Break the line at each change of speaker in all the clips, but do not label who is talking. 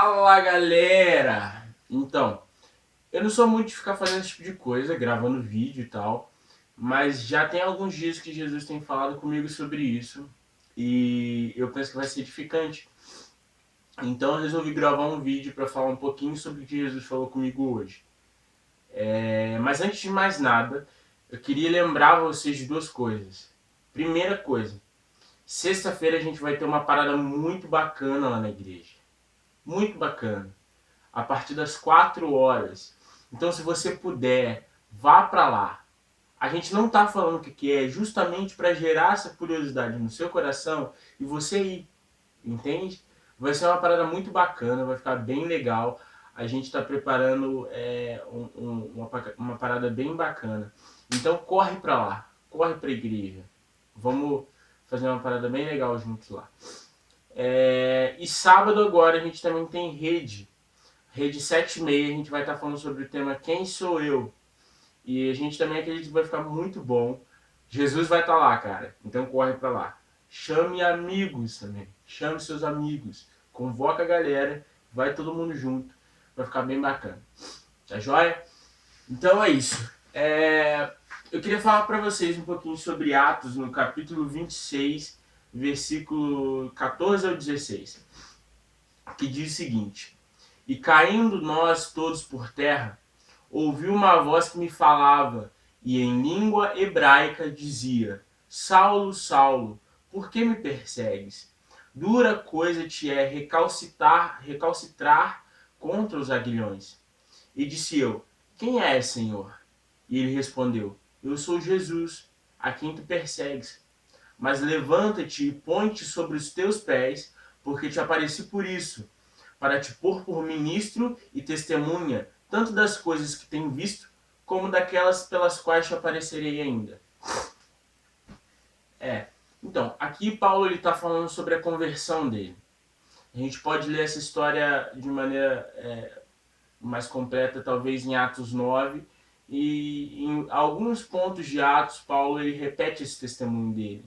Fala, galera! Então, eu não sou muito de ficar fazendo esse tipo de coisa, gravando vídeo e tal, mas já tem alguns dias que Jesus tem falado comigo sobre isso e eu penso que vai ser edificante. Então eu resolvi gravar um vídeo para falar um pouquinho sobre o que Jesus falou comigo hoje. Mas antes de mais nada, eu queria lembrar vocês de duas coisas. Primeira coisa, sexta-feira a gente vai ter uma parada muito bacana lá na igreja. Muito bacana. A partir das 4 horas. Então, se você puder, vá para lá. A gente não está falando o que é, justamente para gerar essa curiosidade no seu coração e você ir, entende? Vai ser uma parada muito bacana, vai ficar bem legal. A gente está preparando uma parada bem bacana. Então, corre para lá, corre para a igreja. Vamos fazer uma parada bem legal juntos lá. E sábado agora a gente também tem Rede 7:30, a gente vai estar falando sobre o tema Quem Sou Eu? E a gente também acredita que vai ficar muito bom. Jesus vai estar lá, cara. Então corre para lá. Chame amigos também. Chame seus amigos. Convoca a galera. Vai todo mundo junto. Vai ficar bem bacana. Tá joia? Então é isso. Eu queria falar para vocês um pouquinho sobre Atos, no capítulo 26, versículo 14 ao 16. Que diz o seguinte: E caindo nós todos por terra, ouvi uma voz que me falava, e em língua hebraica dizia: Saulo, Saulo, por que me persegues? Dura coisa te é recalcitrar contra os aguilhões. E disse eu: Quem és, Senhor? E ele respondeu: Eu sou Jesus, a quem tu persegues. Mas levanta-te e põe-te sobre os teus pés, porque te apareci por isso, para te pôr por ministro e testemunha, tanto das coisas que tem visto, como daquelas pelas quais te aparecerei ainda. Então, aqui Paulo está falando sobre a conversão dele. A gente pode ler essa história de maneira mais completa, talvez em Atos 9, e em alguns pontos de Atos, Paulo ele repete esse testemunho dele.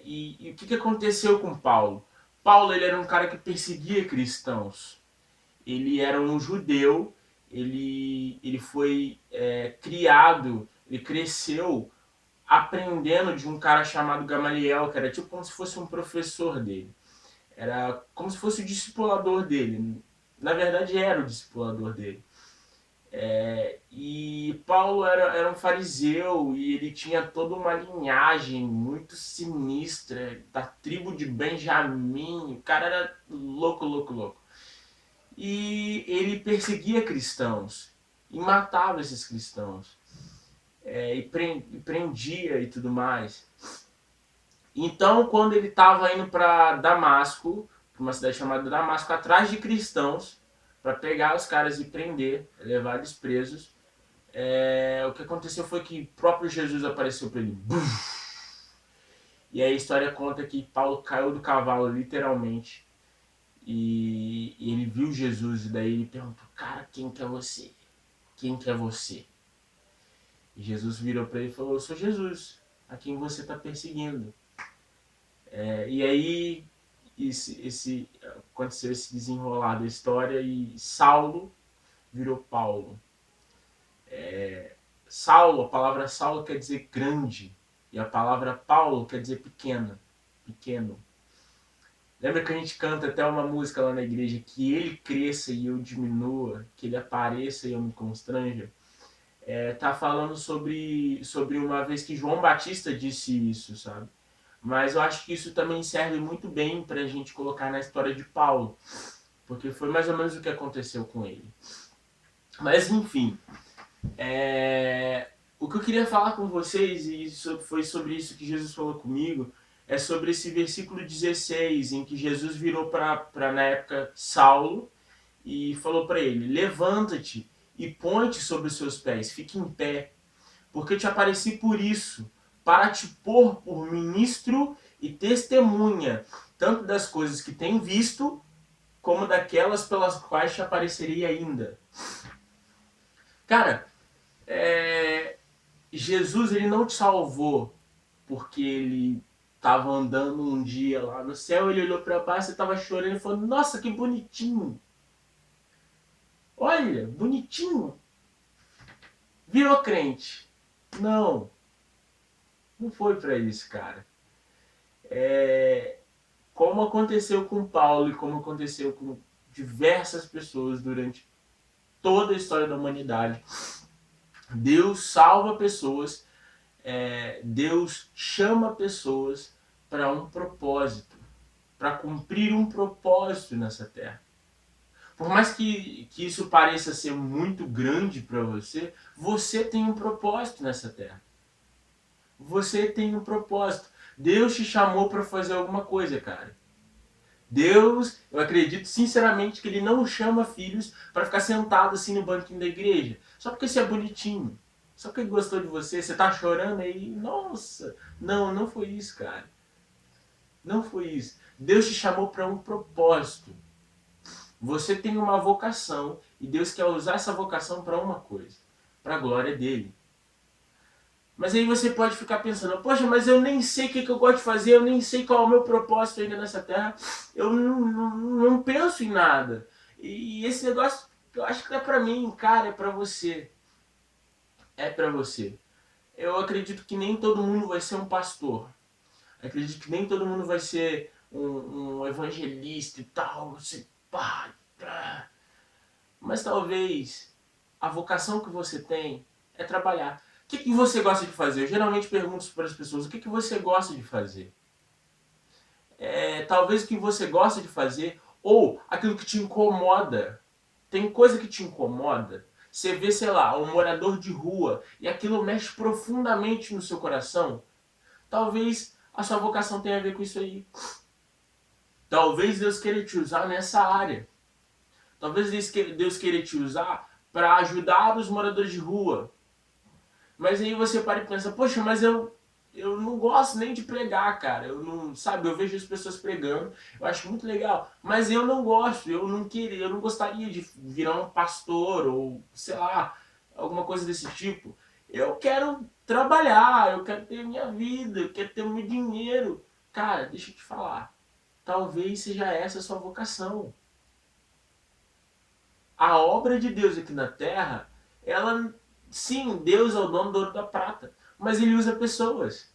E o que aconteceu com Paulo? Paulo ele era um cara que perseguia cristãos. Ele era um judeu, ele foi criado, ele cresceu aprendendo de um cara chamado Gamaliel, que era tipo como se fosse um professor dele. Era como se fosse o discipulador dele. Na verdade, era o discipulador dele. E Paulo era um fariseu e ele tinha toda uma linhagem muito sinistra da tribo de Benjamim. O cara era louco, louco, louco. E ele perseguia cristãos e matava esses cristãos. E prendia e tudo mais. Então, quando ele estava indo para Damasco, para uma cidade chamada Damasco, atrás de cristãos, para pegar os caras e prender, levar eles presos, o que aconteceu foi que o próprio Jesus apareceu para ele. E aí a história conta que Paulo caiu do cavalo, literalmente, e ele viu Jesus, e daí ele perguntou: Cara, quem que é você? Quem que é você? E Jesus virou para ele e falou: Eu sou Jesus, a quem você está perseguindo. E aí aconteceu esse desenrolar da história e Saulo virou Paulo. Saulo, a palavra Saulo quer dizer grande e a palavra Paulo quer dizer pequeno. Lembra que a gente canta até uma música lá na igreja: que ele cresça e eu diminua, que ele apareça e eu me constranja? Tá falando sobre uma vez que João Batista disse isso, sabe? Mas eu acho que isso também serve muito bem para a gente colocar na história de Paulo, porque foi mais ou menos o que aconteceu com ele. Mas enfim, o que eu queria falar com vocês, e foi sobre isso que Jesus falou comigo, é sobre esse versículo 16, em que Jesus virou para na época, Saulo, e falou para ele: Levanta-te e põe-te sobre os seus pés, fique em pé, porque eu te apareci por isso, para te pôr por ministro e testemunha, tanto das coisas que tem visto, como daquelas pelas quais te aparecerei ainda. Cara, Jesus ele não te salvou porque ele tava andando um dia lá no céu, ele olhou para baixo e tava chorando e falou: nossa, que bonitinho! Olha, bonitinho! Virou crente. Não, não foi para isso, cara. Como aconteceu com Paulo e como aconteceu com diversas pessoas durante toda a história da humanidade, Deus salva pessoas, Deus chama pessoas para um propósito, para cumprir um propósito nessa terra. Por mais que isso pareça ser muito grande para você, você tem um propósito nessa terra. Você tem um propósito. Deus te chamou para fazer alguma coisa, cara. Deus, eu acredito sinceramente que ele não chama filhos para ficar sentado assim no banquinho da igreja. Só porque você é bonitinho. Só porque ele gostou de você. Você tá chorando aí. Nossa. Não, não foi isso, cara. Não foi isso. Deus te chamou para um propósito. Você tem uma vocação e Deus quer usar essa vocação para uma coisa. Para a glória dele. Mas aí você pode ficar pensando, poxa, mas eu nem sei o que eu gosto de fazer, eu nem sei qual é o meu propósito ainda nessa terra, eu não penso em nada. E esse negócio, eu acho que não é pra mim, cara, é pra você. É pra você. Eu acredito que nem todo mundo vai ser um pastor. Eu acredito que nem todo mundo vai ser um evangelista e tal. Você, pá, tá. Mas talvez a vocação que você tem é trabalhar. O que você gosta de fazer? Eu geralmente pergunto para as pessoas, o que você gosta de fazer? Talvez o que você gosta de fazer ou aquilo que te incomoda. Tem coisa que te incomoda? Você vê, sei lá, um morador de rua e aquilo mexe profundamente no seu coração? Talvez a sua vocação tenha a ver com isso aí. Talvez Deus queira te usar nessa área. Talvez Deus queira te usar para ajudar os moradores de rua. Mas aí você para e pensa, poxa, mas eu não gosto nem de pregar, cara. Eu não, sabe, eu vejo as pessoas pregando, eu acho muito legal, mas eu não gosto, eu não gostaria de virar um pastor ou, sei lá, alguma coisa desse tipo. Eu quero trabalhar, eu quero ter minha vida, eu quero ter meu dinheiro. Cara, deixa eu te falar. Talvez seja essa a sua vocação. A obra de Deus aqui na Terra, ela, sim, Deus é o dono do ouro da prata, mas ele usa pessoas.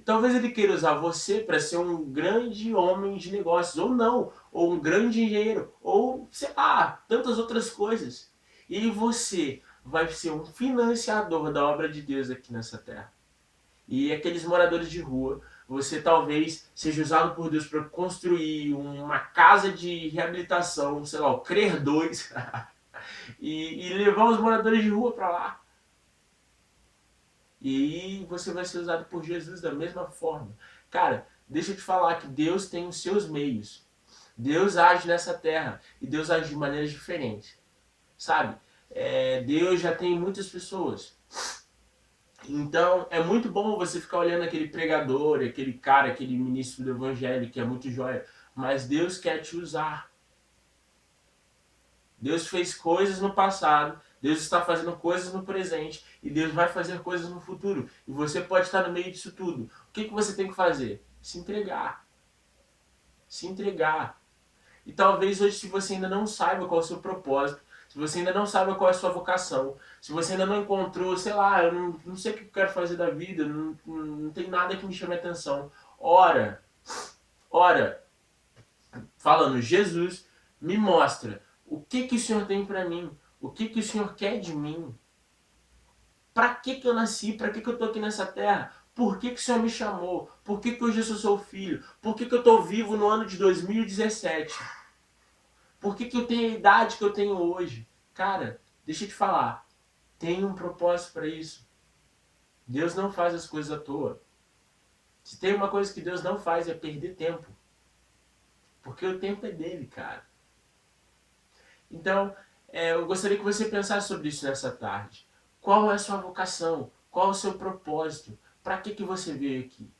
Talvez ele queira usar você para ser um grande homem de negócios, ou não, ou um grande engenheiro, ou sei lá, tantas outras coisas. E você vai ser um financiador da obra de Deus aqui nessa terra. E aqueles moradores de rua, você talvez seja usado por Deus para construir uma casa de reabilitação, sei lá, o CRER 2, e levar os moradores de rua para lá. E você vai ser usado por Jesus da mesma forma. Cara, deixa eu te falar que Deus tem os seus meios. Deus age nessa terra e Deus age de maneiras diferentes. Sabe? Deus já tem muitas pessoas. Então é muito bom você ficar olhando aquele pregador, aquele cara, aquele ministro do evangelho que é muito joia. Mas Deus quer te usar. Deus fez coisas no passado, Deus está fazendo coisas no presente e Deus vai fazer coisas no futuro. E você pode estar no meio disso tudo. O que você tem que fazer? Se entregar. Se entregar. E talvez hoje, se você ainda não saiba qual é o seu propósito, se você ainda não sabe qual é a sua vocação, se você ainda não encontrou, sei lá, eu não sei o que eu quero fazer da vida, não tem nada que me chame a atenção. Ora, ora, falando, Jesus, me mostra o que o Senhor tem para mim, o que o Senhor quer de mim. Para que eu nasci? Para que eu estou aqui nessa terra? Por que o Senhor me chamou? Por que hoje eu sou seu filho? Por que eu estou vivo no ano de 2017? Por que eu tenho a idade que eu tenho hoje? Cara, deixa eu te falar. Tem um propósito para isso. Deus não faz as coisas à toa. Se tem uma coisa que Deus não faz é perder tempo. Porque o tempo é dele, cara. Então, eu gostaria que você pensasse sobre isso nessa tarde. Qual é a sua vocação? Qual é o seu propósito? Para que você veio aqui?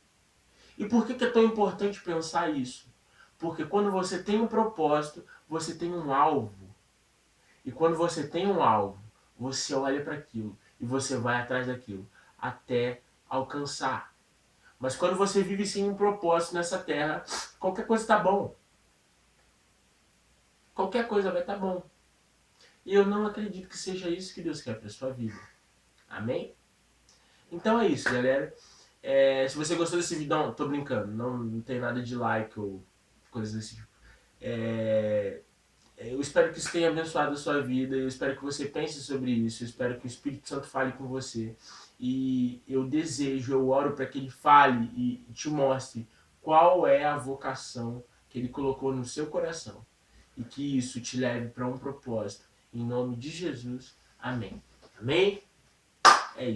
E por que é tão importante pensar isso? Porque quando você tem um propósito, você tem um alvo. E quando você tem um alvo, você olha para aquilo e você vai atrás daquilo até alcançar. Mas quando você vive sem um propósito nessa terra, qualquer coisa tá bom. Qualquer coisa vai estar bom. E eu não acredito que seja isso que Deus quer para sua vida. Amém? Então é isso, galera. Se você gostou desse vídeo, não, tô brincando, não tem nada de like ou coisas desse tipo. Eu espero que isso tenha abençoado a sua vida, eu espero que você pense sobre isso, eu espero que o Espírito Santo fale com você. E eu desejo, eu oro para que ele fale e te mostre qual é a vocação que ele colocou no seu coração. E que isso te leve para um propósito. Em nome de Jesus. Amém. Amém?